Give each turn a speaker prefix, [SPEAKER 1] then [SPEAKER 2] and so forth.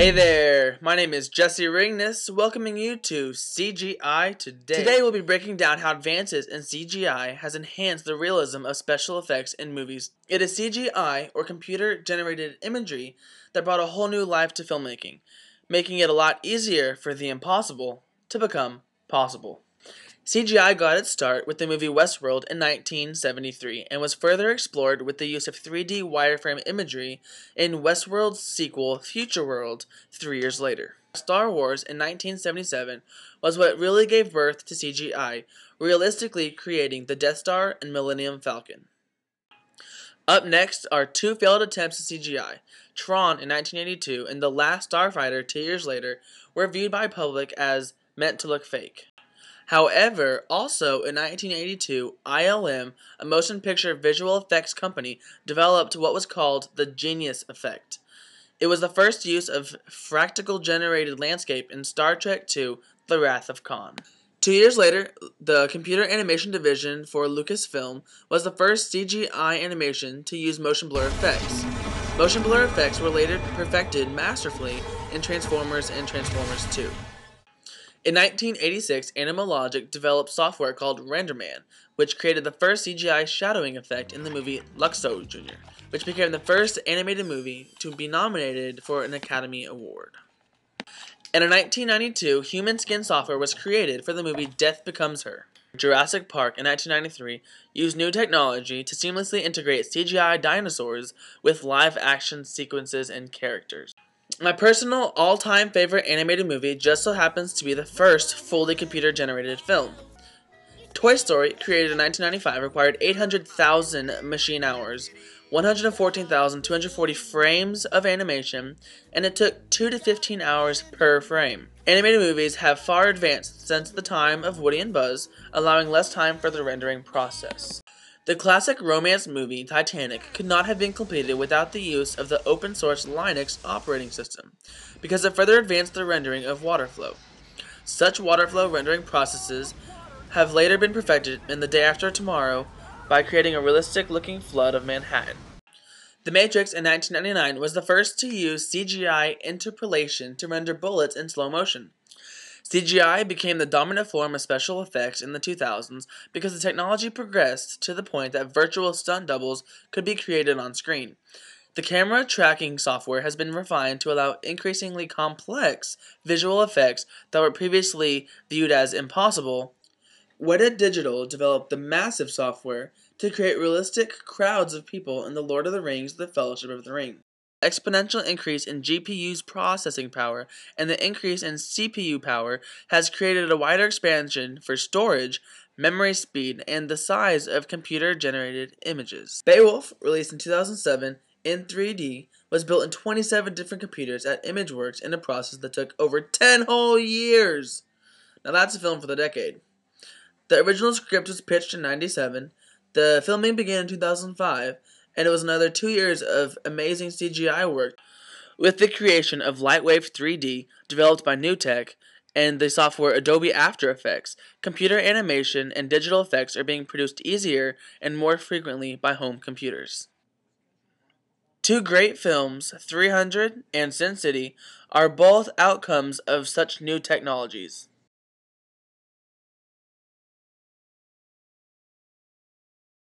[SPEAKER 1] Hey there, my name is Jesse Ringness, welcoming you to CGI Today. Today we'll be breaking down how advances in CGI has enhanced the realism of special effects in movies. It is CGI, or computer-generated imagery, that brought a whole new life to filmmaking, making it a lot easier for the impossible to become possible. CGI got its start with the movie Westworld in 1973 and was further explored with the use of 3D wireframe imagery in Westworld's sequel Future World 3 years later. Star Wars in 1977 was what really gave birth to CGI, realistically creating the Death Star and Millennium Falcon. Up next are two failed attempts at CGI. Tron in 1982 and The Last Starfighter 2 years later were viewed by public as meant to look fake. However, also in 1982, ILM, a motion picture visual effects company, developed what was called the Genius Effect. It was the first use of fractal generated landscape in Star Trek II: The Wrath of Khan. 2 years later, the computer animation division for Lucasfilm was the first CGI animation to use motion blur effects. Motion blur effects were later perfected masterfully in Transformers and Transformers 2. In 1986, Animalogic developed software called RenderMan, which created the first CGI shadowing effect in the movie Luxo Jr., which became the first animated movie to be nominated for an Academy Award. And in 1992, human skin software was created for the movie Death Becomes Her. Jurassic Park in 1993 used new technology to seamlessly integrate CGI dinosaurs with live-action sequences and characters. My personal all-time favorite animated movie just so happens to be the first fully computer-generated film. Toy Story, created in 1995, required 800,000 machine hours, 114,240 frames of animation, and it took 2 to 15 hours per frame. Animated movies have far advanced since the time of Woody and Buzz, allowing less time for the rendering process. The classic romance movie Titanic could not have been completed without the use of the open-source Linux operating system, because it further advanced the rendering of water flow. Such water flow rendering processes have later been perfected in The Day After Tomorrow by creating a realistic-looking flood of Manhattan. The Matrix in 1999 was the first to use CGI interpolation to render bullets in slow motion. CGI became the dominant form of special effects in the 2000s because the technology progressed to the point that virtual stunt doubles could be created on screen. The camera tracking software has been refined to allow increasingly complex visual effects that were previously viewed as impossible. Weta Digital developed the massive software to create realistic crowds of people in The Lord of the Rings: The Fellowship of the Ring. Exponential increase in GPU's processing power and the increase in CPU power has created a wider expansion for storage, memory speed, and the size of computer-generated images. Beowulf, released in 2007 in 3D, was built in 27 different computers at ImageWorks in a process that took over 10 whole years. Now that's a film for the decade. The original script was pitched in 1997, the filming began in 2005, and it was another 2 years of amazing CGI work with the creation of Lightwave 3D, developed by NewTek, and the software Adobe After Effects. Computer animation and digital effects are being produced easier and more frequently by home computers. Two great films, 300 and Sin City, are both outcomes of such new technologies.